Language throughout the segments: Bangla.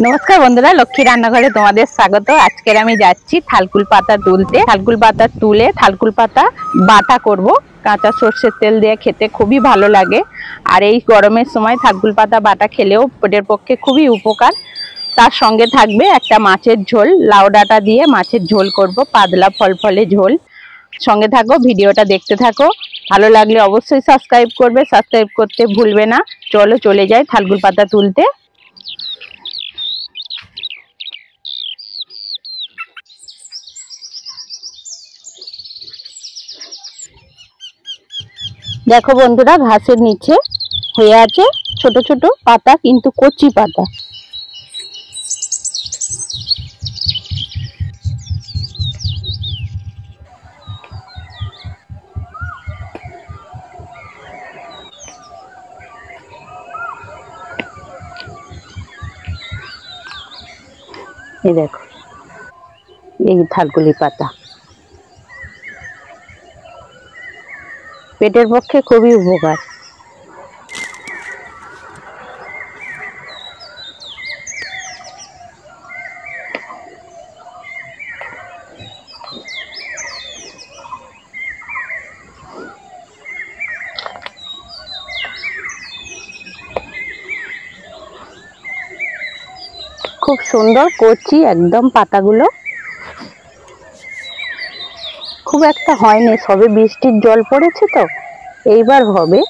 नमस्कार बंधुरा लक्ष्मी रान्नाघरे तुम्हादेर स्वागत। आजके आमी जाচ্ছি थालकुल पाता तुलते। थालकुल पाता तुले थालकुल पाता बाटा करब। काँचा सर्षेर तेल दिए खेते खूबই भालो लागे और এই গরমের সময় थालकुल पाता बाटा खेलेও पेटेर पक्षे खूबই उपकार। तार संगे थाकबे एकटा माछेर झोल, लाउ डाटा दिए माछेर झोल करब, पातला फलफले झोल। संगे थाको, भिडियोटा देखते थाको। भालो लागले अवश्यई सबस्क्राइब करबे, सबस्क्राइब करते भूलबे ना। चलो चले जाई थालकुल पाता तुलते। देखो बंधुरा घासेर नीचे हये आछे छोटो छोटो पाता, किन्तु कचि पाता। ये देखो ये थालकुली पाता पेटेर पक्षे खूबই उपकार। खूब सुंदर कचि एकदम पातागुलो खूब একটা হয়নি, সবে বৃষ্টির জল পড়েছে তো এইবার হবে।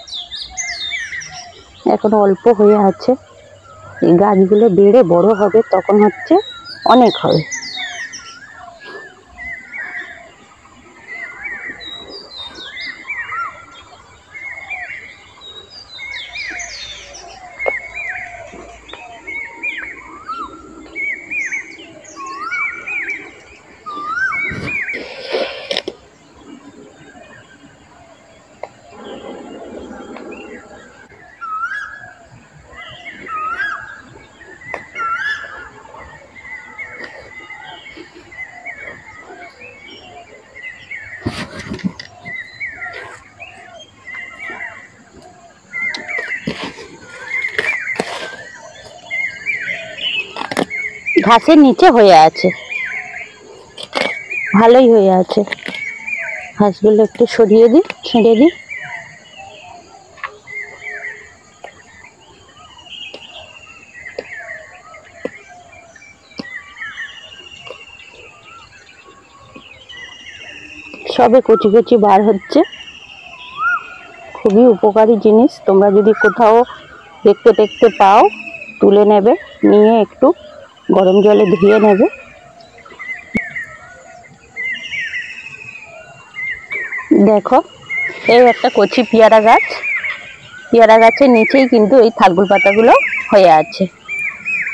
এখন অল্প হয়ে আছে, এই গাছগুলো বেড়ে বড় হবে তখন হচ্ছে অনেক হবে। ঘাসের নিচে হয়ে আছে, ভালোই হয়ে আছে। ঘাসগুলো একটু সরিয়ে দিই, ছেড়ে দিই। সবে কচি কচি বার হচ্ছে, খুবই উপকারী জিনিস। তোমরা যদি কোথাও দেখতে দেখতে পাও তুলে নেবে, নিয়ে একটু গরম জলে ধুয়ে নেবে। দেখো এই একটা কচি পেয়ারা গাছ, পেয়ারা গাছের নিচেই কিন্তু এই থালকুল পাতাগুলো হয়ে আছে,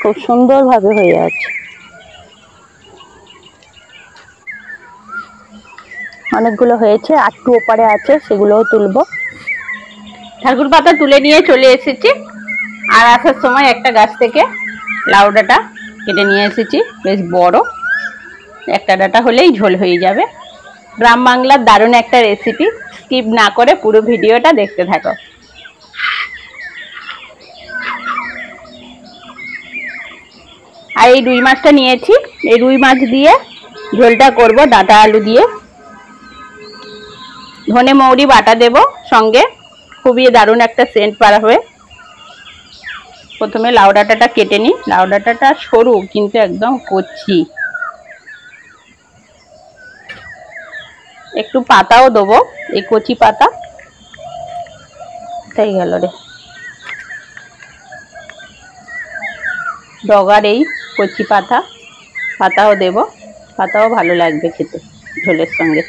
খুব সুন্দরভাবে হয়ে আছে। অনেকগুলো হয়েছে, আটটু ওপারে আছে, সেগুলোও তুলবো। থালকুল পাতা তুলে নিয়ে চলে এসেছি, আর আসার সময় একটা গাছ থেকে লাউ ডাঁটা কেটে নিয়ে এসেছি, বেশ বড়। একটা ডাঁটা হলেই ঝোল হয়ে যাবে। গ্রাম বাংলার দারুণ একটা রেসিপি, স্কিপ না করে পুরো ভিডিওটা দেখতে থাকো। আর এই রুই মাছটা নিয়েছি, এই রুই মাছ দিয়ে ঝোলটা করব ডাঁটা আলু দিয়ে। ধনে মৌরি বাটা দেব সঙ্গে, খুবই দারুণ একটা সেন্ট বার হবে। প্রথমে লাউ ডাঁটাটা কেটে নিই। লাউ ডাঁটাটা সরু কিন্তু একদম কচি। একটু পাতাও দেবো, এই কচি পাতা তাই গেল রে, ডগার এই কচি পাতাও দেব, পাতাও ভালো লাগবে খেতে ঝোলের সঙ্গে।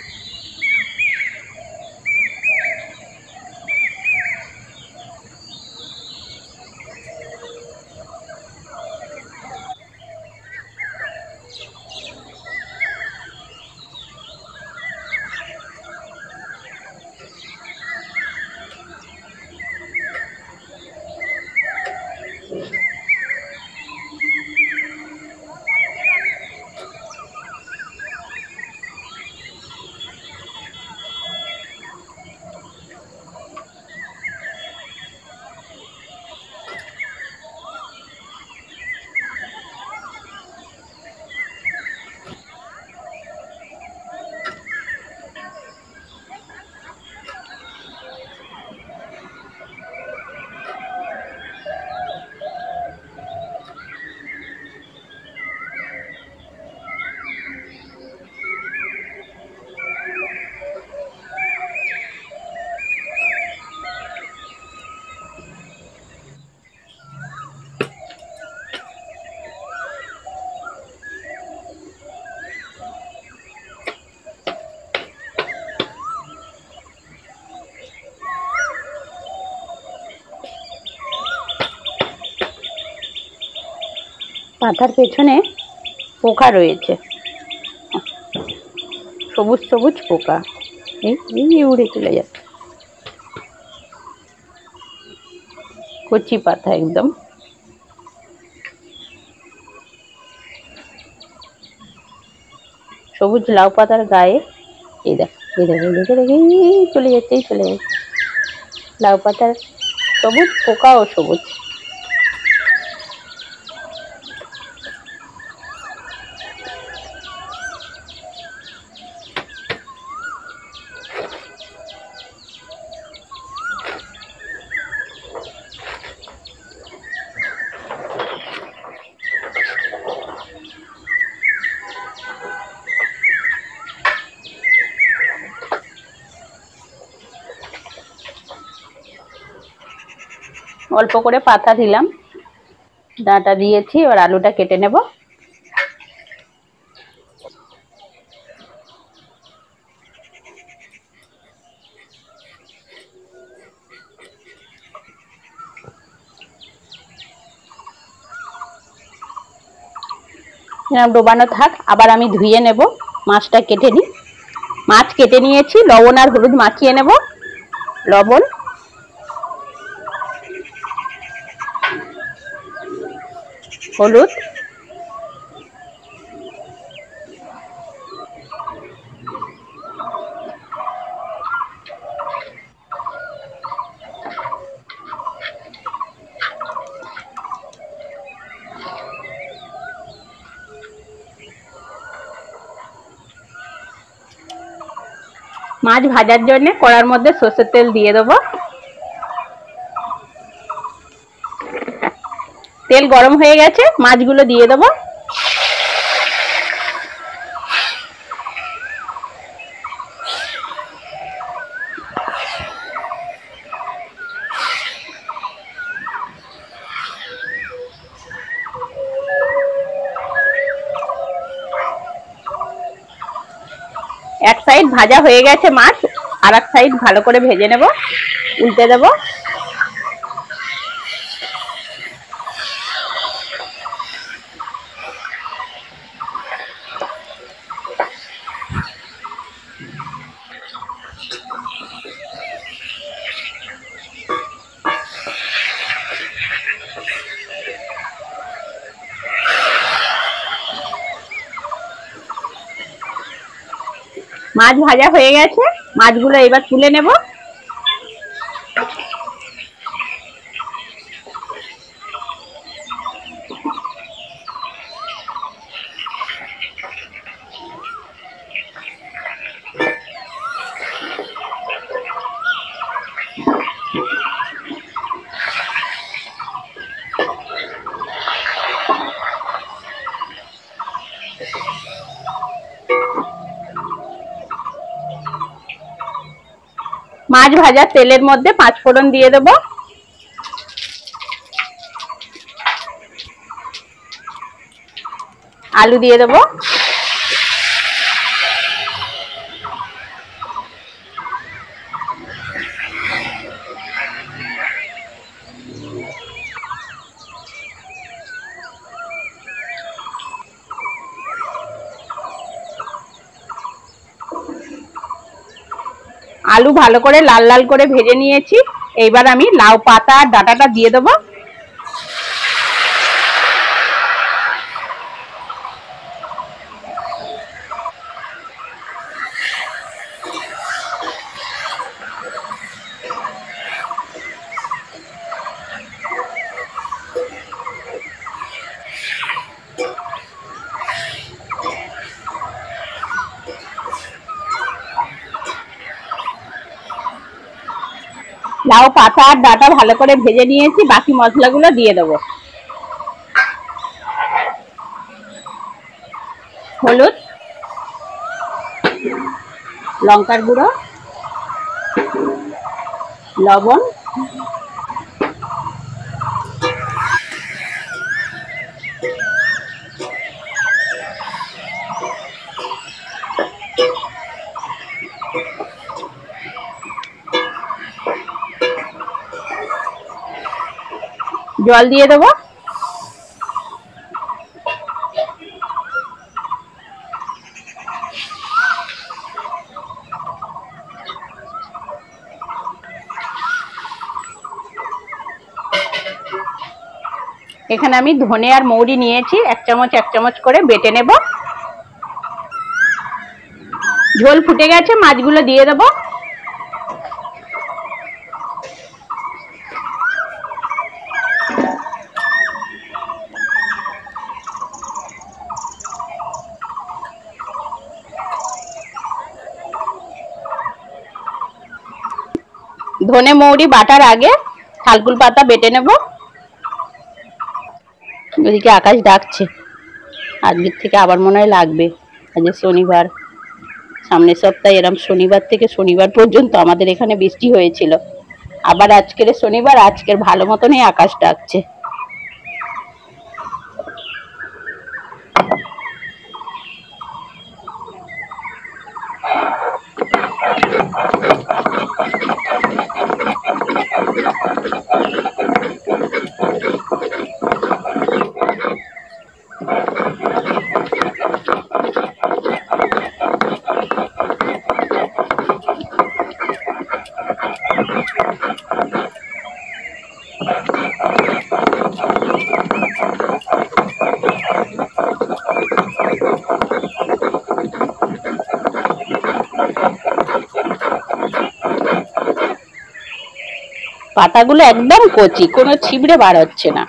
পাতার পেছনে পোকা রয়েছে, সবুজ সবুজ পোকা, এই উড়ে চলে যাচ্ছে। কচি পাতা একদম। সবুজ লাউ পাতার গায়ে এই দেখ, এই দেখ, এই দেখে দেখে চলে যাচ্ছে, চলে যাচ্ছে। লাউ পাতার সবুজ, পোকাও সবুজ। অল্প করে পাতা দিলাম, ডাঁটা দিয়েছি। এবার আলুটা কেটে নেব। ডোবানো থাক, আবার আমি ধুয়ে নেব। মাছটা কেটে নিই। মাছ কেটে নিয়েছি, লবণ আর হলুদ মাখিয়ে নেব। লবণ, হলুদ, মাছ ভাজার জন্য কড়ার মধ্যে সরষের তেল দিয়ে দেবো। তেল গরম হয়ে গেছে, মাছগুলো দিয়ে দেবো। এক সাইড ভাজা হয়ে গেছে মাছ, আর এক সাইড ভালো করে ভেজে নেব। উল্টে দেব। মাছ ভাজা হয়ে গেছে, মাছগুলো এবার তুলে নেব। মাছ ভাজা তেলের মধ্যে 5 ফোড়ন দিয়ে দেব। আলু দিয়ে দেব। আলু ভালো করে লাল লাল করে ভেজে নিয়েছি। এইবার আমি লাউ পাতা আর ডাঁটাটা দিয়ে দেবো। লাউ পাতা আর ডাঁটা ভালো করে ভেজে নিয়েছি, বাকি মশলাগুলো দিয়ে দেবো। হলুদ, লঙ্কার গুঁড়ো, লবণ, জল দিয়ে দেবো। এখানে আমি ধনে আর মৌরি নিয়েছি, এক চামচ করে বেটে নেব। ঝোল ফুটে গেছে, মাছগুলো দিয়ে দেবো। ধনে মৌরি বাটার আগে থালকুল পাতা বেটে নেব। ওদিকে আকাশ ডাকছে, আজকের থেকে আবার মনে হয় লাগবে। আজকে শনিবার, সামনের সপ্তাহে এরম শনিবার থেকে শনিবার পর্যন্ত আমাদের এখানে বৃষ্টি হয়েছিল। আবার আজকের শনিবার, আজকের ভালো মতনই আকাশ ডাকছে। পাতাগুলো একদম কচি, কোনো ছিবড়ে বার হচ্ছে না।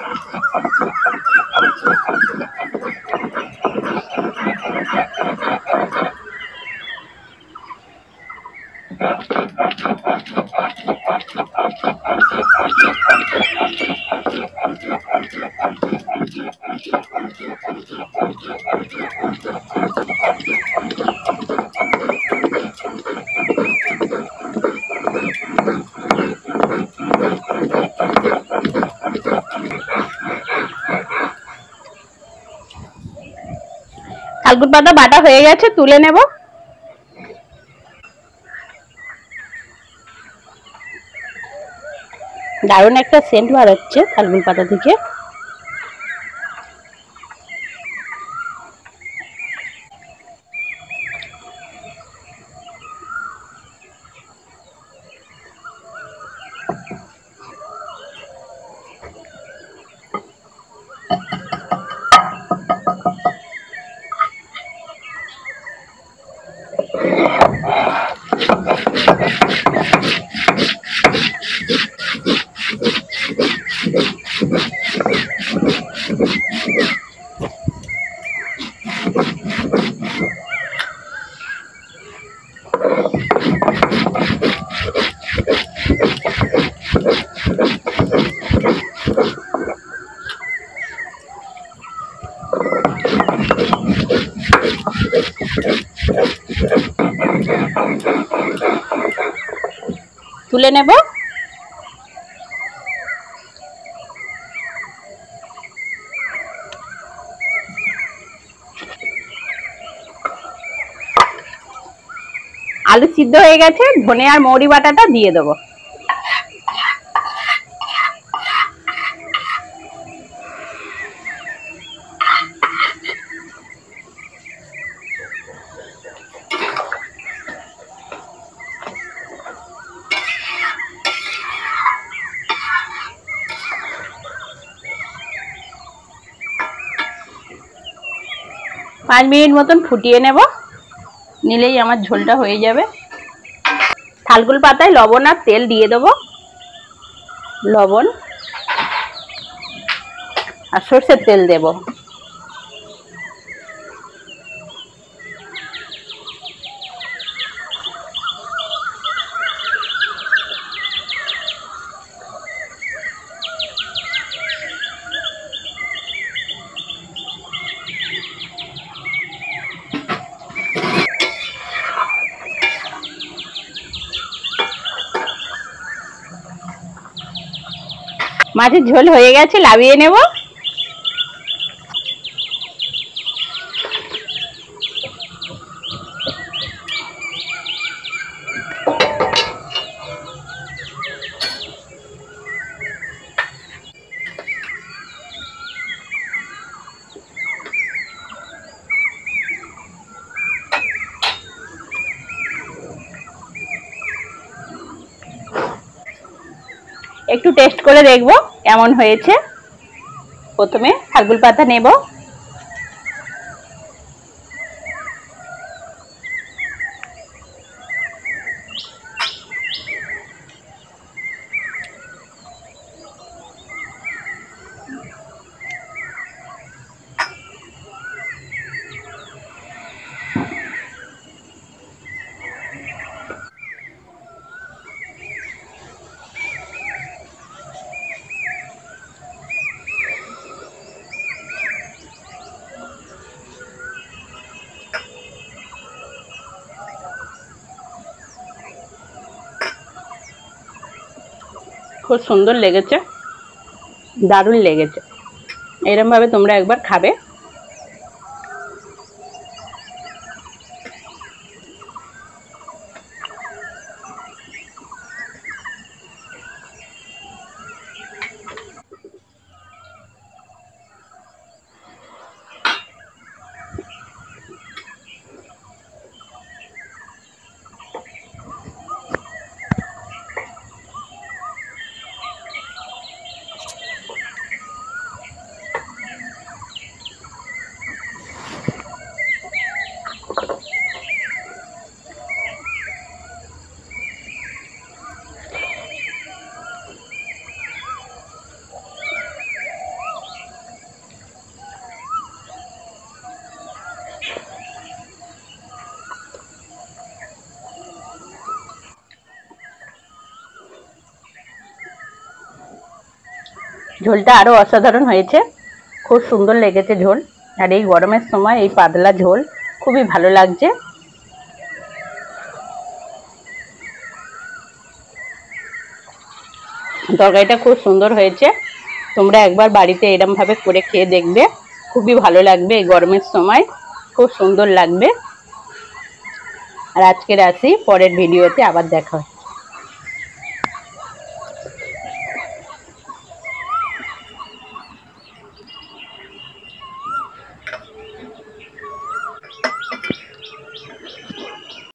থালকুল পাতা বাটা হয়ে গেছে, তুলে নেব। দারুণ একটা সেন্ট বার হচ্ছে থালকুল পাতা থেকে। তুলে নেব। আলু সিদ্ধ হয়ে গেছে, ধনে আর মৌরি বাটাটা দিয়ে দেবো। 5 মিনিট মতন ফুটিয়ে নেব, নিলেই আমার ঝোলটা হয়ে যাবে। থালকুল পাতায় লবণ আর তেল দিয়ে দেবো। লবণ আর সরষের তেল দেব। মাছের ঝোল হয়ে গেছে, নামিয়ে নেব। একটু টেস্ট করে দেখবো কেমন হয়েছে। প্রথমে থালকুল পাতা নেব। খুব সুন্দর লেগেছে, দারুণ লেগেছে। এরকম ভাবে তোমরা একবার খাবে। ঝোলটা আরো অসাধারণ হয়েছে, খুব সুন্দর লেগেছে ঝোল। আর এই গরমের সময় এই পাতলা ঝোল খুবই ভালো লাগছে। তরকারিটা খুব সুন্দর হয়েছে। তোমরা একবার বাড়িতে এরকম ভাবে করে খেয়ে দেখবে, খুবই ভালো লাগবে। এই গরমের সময় খুব সুন্দর লাগবে। আর আজকের আসি, পরের ভিডিওতে আবার দেখা হয়।